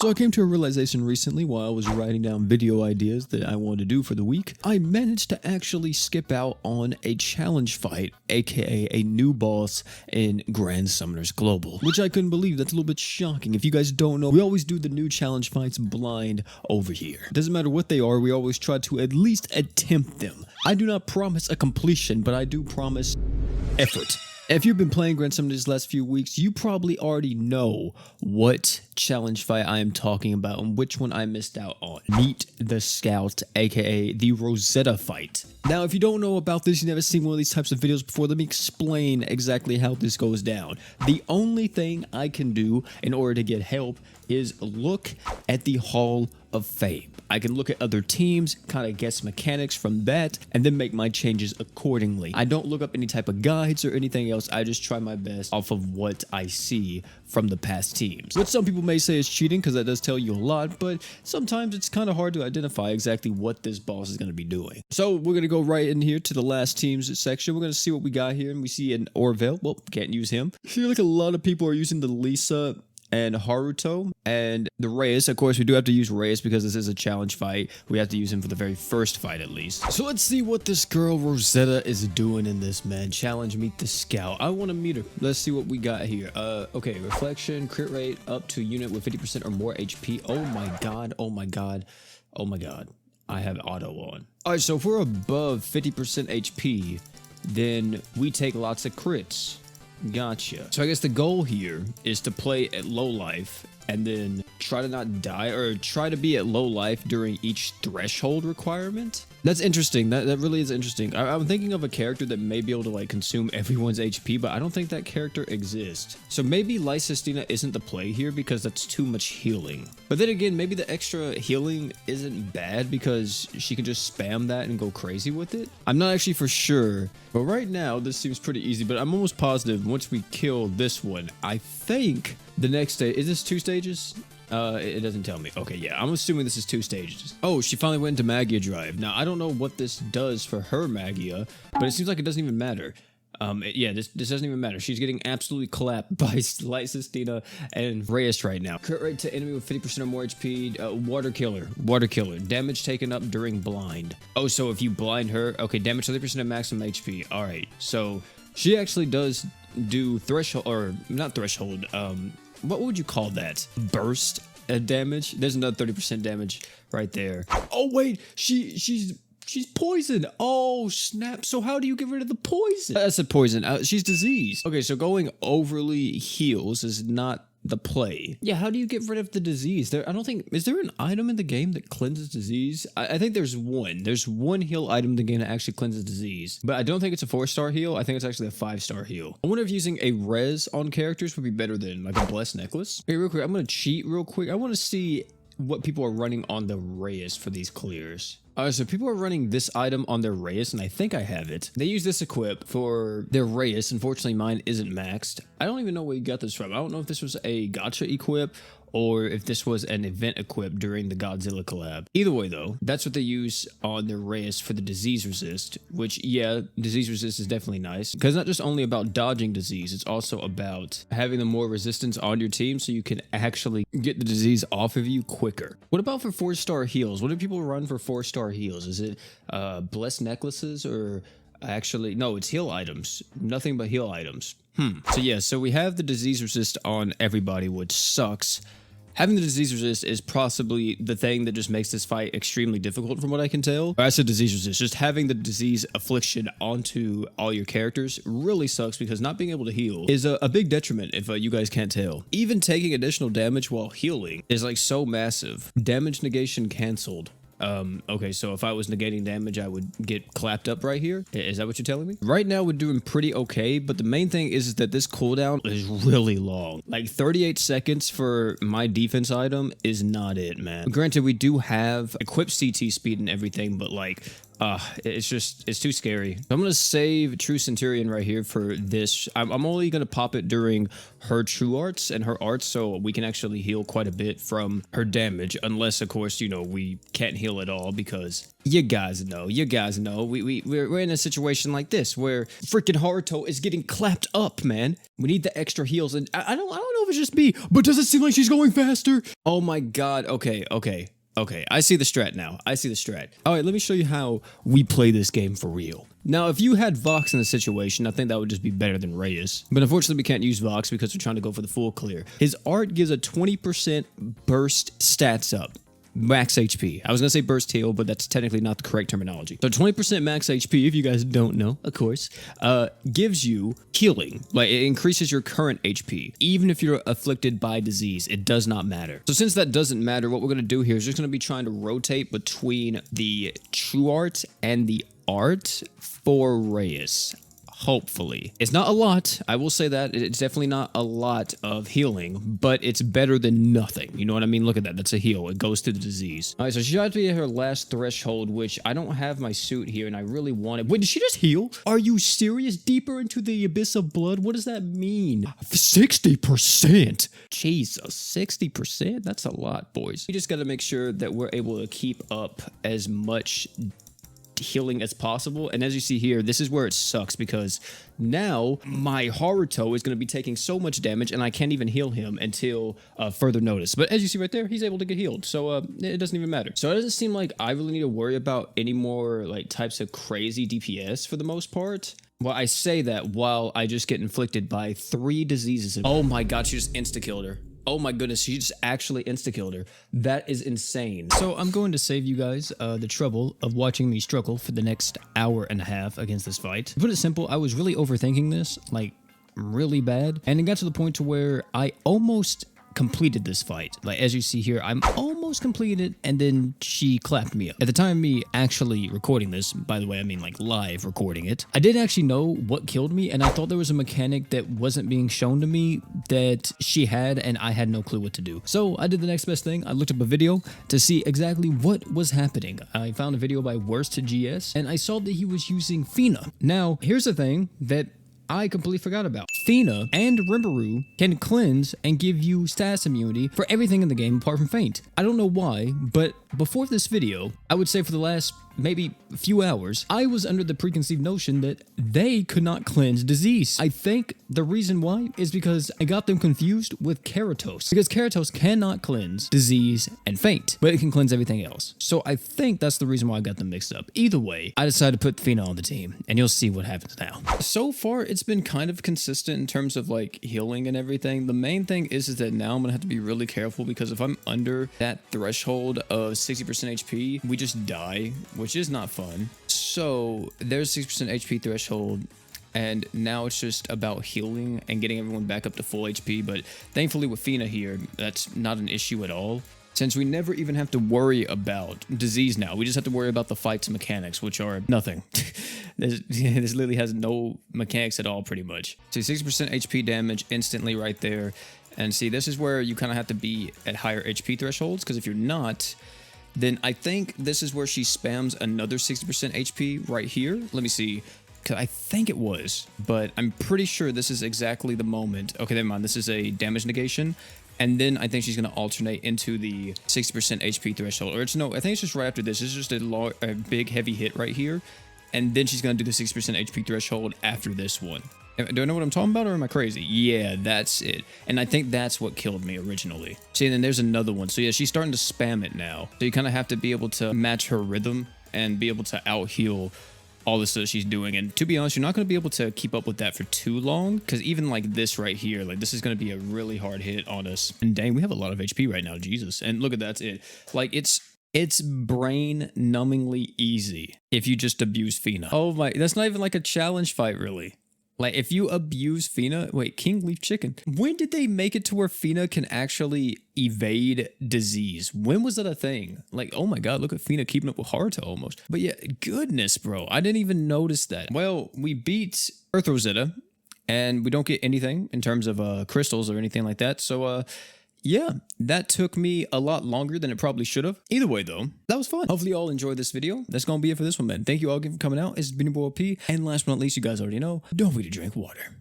So I came to a realization recently while I was writing down video ideas that I wanted to do for the week. I managed to actually skip out on a challenge fight, aka a new boss in Grand Summoners Global, which I couldn't believe. That's a little bit shocking. If you guys don't know, we always do the new challenge fights blind over here. Doesn't matter what they are, we always try to at least attempt them. I do not promise a completion, but I do promise effort. If you've been playing Grand Summoners these last few weeks, you probably already know what challenge fight I am talking about and which one I missed out on. Meet the Scout, aka the Rosetta fight. Now, if you don't know about this, you've never seen one of these types of videos before, let me explain exactly how this goes down. The only thing I can do in order to get help is look at the Hall of Fame. I can look at other teams, kind of guess mechanics from that, and then make my changes accordingly. I don't look up any type of guides or anything else. I just try my best off of what I see from the past teams. Which some people may say is cheating because that does tell you a lot, but sometimes it's kind of hard to identify exactly what this boss is going to be doing. So we're going to go right in here to the last teams section. We're going to see what we got here, and we see an Orville. Well, can't use him. I feel like a lot of people are using the Lisa and Haruto and the Reyes. Of course, we do have to use Reyes because this is a challenge fight. We have to use him for the very first fight at least. So let's see what this girl Rosetta is doing in this, man. Challenge Meet the Scout. I want to meet her. Let's see what we got here. Okay, reflection, crit rate up to unit with 50% or more HP. Oh my god, oh my god, oh my god. I have auto on. Alright, so if we're above 50% HP, then we take lots of crits. Gotcha. So I guess the goal here is to play at low life and then try to not die, or try to be at low life during each threshold requirement. That's interesting. That really is interesting. I'm thinking of a character that may be able to like consume everyone's HP, but I don't think that character exists. So maybe Lysistina isn't the play here because that's too much healing. But then again, maybe the extra healing isn't bad because she can just spam that and go crazy with it. I'm not actually for sure, but right now this seems pretty easy, but I'm almost positive once we kill this one, I think the next stage, is this 2 stages? It doesn't tell me. Okay, yeah, I'm assuming this is 2 stages. Oh, she finally went into Magia Drive. Now, I don't know what this does for her Magia, but it seems like it doesn't even matter. Yeah, this doesn't even matter. She's getting absolutely clapped by Lysistina and Reyes right now. Crit rate to enemy with 50% or more HP. Water killer. Damage taken up during blind. Oh, so if you blind her, okay, damage 30% of maximum HP. All right, so she actually does do threshold, or not threshold, what would you call that? Burst damage? There's another 30% damage right there. Oh wait, she's poisoned. Oh snap. So how do you get rid of the poison? That's a poison. She's diseased. Okay, so going overly heals is not the play. Yeah, how do you get rid of the disease? I don't think, is there an item in the game that cleanses disease? I think there's one. There's one heal item in the game that actually cleanses disease, but I don't think it's a 4-star heal. I think it's actually a 5-star heal. I wonder if using a res on characters would be better than like a blessed necklace. Okay, real quick, I'm gonna cheat real quick. I want to see what people are running on the Reyes for these clears. Alright, so people are running this item on their Reyes, and I think I have it. They use this equip for their Reyes. Unfortunately, mine isn't maxed. I don't even know where you got this from. I don't know if this was a gacha equip or if this was an event equip during the Godzilla collab. Either way though, that's what they use on their Reyes for the disease resist, which yeah, disease resist is definitely nice because it's not just only about dodging disease, it's also about having the more resistance on your team so you can actually get the disease off of you quicker. What about for 4-star heals? What do people run for 4-star heals? Is it blessed necklaces or actually, no, it's heal items. Nothing but heal items. So yeah, so we have the disease resist on everybody, which sucks. Having the disease resist is possibly the thing that just makes this fight extremely difficult from what I can tell. I said disease resist, just having the disease affliction onto all your characters really sucks because not being able to heal is a big detriment if you guys can't tell. Even taking additional damage while healing is like so massive. Damage negation canceled. Okay, so if I was negating damage, I would get clapped up right here. Is that what you're telling me? Right now, we're doing pretty okay, but the main thing is that this cooldown is really long. Like 38 seconds for my defense item is not it, man. Granted, we do have equipped CT speed and everything, but like It's too scary. I'm gonna save True Centurion right here for this. I'm only gonna pop it during her true arts and her arts, so we can actually heal quite a bit from her damage, unless of course, you know, we can't heal at all, because you guys know we're in a situation like this where freaking Haruto is getting clapped up, man. We need the extra heals, and I don't know if it's just me, but does it seem like she's going faster? Oh my god. Okay, I see the strat now. I see the strat. All right, let me show you how we play this game for real. Now, if you had Vox in the situation, I think that would just be better than Reyes. But unfortunately, we can't use Vox because we're trying to go for the full clear. His art gives a 20% burst stats up. Max HP. I was gonna say burst heal, but that's technically not the correct terminology. So 20% max HP, if you guys don't know, of course, gives you healing. Like, it increases your current HP. Even if you're afflicted by disease, it does not matter. So since that doesn't matter, what we're gonna do here is just gonna be trying to rotate between the true art and the art for Reyes. Hopefully. It's not a lot. I will say that. It's definitely not a lot of healing, but it's better than nothing. You know what I mean? Look at that. That's a heal. It goes to the disease. All right, so she had to be at her last threshold, which I don't have my suit here, and I really want it. Wait, did she just heal? Are you serious? Deeper into the abyss of blood? What does that mean? 60%. Jesus, 60%? That's a lot, boys. We just got to make sure that we're able to keep up as much healing as possible. And as you see here, this is where it sucks, because now my Haruto is going to be taking so much damage and I can't even heal him until further notice. But as you see right there, he's able to get healed, so it doesn't even matter. So it doesn't seem like I really need to worry about any more like types of crazy DPS for the most part. Well, I say that while I just get inflicted by 3 diseases. Oh my god, she just insta-killed her. Oh my goodness, she just actually insta-killed her. That is insane. So I'm going to save you guys the trouble of watching me struggle for the next hour and a half against this fight. To put it simple, I was really overthinking this, like really bad. And it got to the point to where I almost completed this fight. Like, as you see here, I'm almost completed, and then she clapped me up. At the time of me actually recording this, by the way, I mean like live recording it, I didn't actually know what killed me, and I thought there was a mechanic that wasn't being shown to me that she had, and I had no clue what to do. So I did the next best thing. I looked up a video to see exactly what was happening. I found a video by Worst GS, and I saw that he was using Fina. Now, here's the thing that I completely forgot about. Fina and Rimuru can cleanse and give you status immunity for everything in the game apart from Feint. I don't know why, but before this video, I would say for the last maybe a few hours, I was under the preconceived notion that they could not cleanse disease. I think the reason why is because I got them confused with Keratos, because Keratos cannot cleanse disease and Feint, but it can cleanse everything else. So I think that's the reason why I got them mixed up. Either way, I decided to put Fina on the team, and you'll see what happens now. So far, it's been kind of consistent in terms of like healing and everything. The main thing is that now I'm gonna have to be really careful, because if I'm under that threshold of 60% HP, we just die, which is not fun. So there's 6% HP threshold, and now it's just about healing and getting everyone back up to full HP. But thankfully with Fina here, that's not an issue at all, since we never even have to worry about disease now. We just have to worry about the fights mechanics, which are nothing. This literally has no mechanics at all, pretty much. So 60% HP damage instantly right there. And see, this is where you kind of have to be at higher HP thresholds, because if you're not, then I think this is where she spams another 60% HP right here. Let me see, because I think it was, but I'm pretty sure this is exactly the moment. Okay, never mind. This is a damage negation. And then I think she's going to alternate into the 60% HP threshold. Or it's no, I think it's just right after this. It's just a big heavy hit right here. And then she's going to do the 60% HP threshold after this one. Do I know what I'm talking about, or am I crazy? Yeah, that's it. And I think that's what killed me originally. See, and then there's another one. So yeah, she's starting to spam it now. So you kind of have to be able to match her rhythm and be able to out-heal all the stuff she's doing. And to be honest, you're not going to be able to keep up with that for too long, because even like this right here, like this is going to be a really hard hit on us. And dang, we have a lot of HP right now, Jesus. And look at that's it. Like it's brain numbingly easy if you just abuse Fina. Oh my, that's not even like a challenge fight, really. Like, if you abuse Fina... Wait, King Leaf Chicken. When did they make it to where Fina can actually evade disease? When was that a thing? Like, oh my god, look at Fina keeping up with Haruto almost. But yeah, goodness, bro. I didn't even notice that. Well, we beat Earth Rosetta, and we don't get anything in terms of crystals or anything like that. So, yeah, that took me a lot longer than it probably should have. Either way, though, that was fun. Hopefully, you all enjoyed this video. That's going to be it for this one, man. Thank you all again for coming out. It's been your boy P. And last but not least, you guys already know, don't forget to drink water.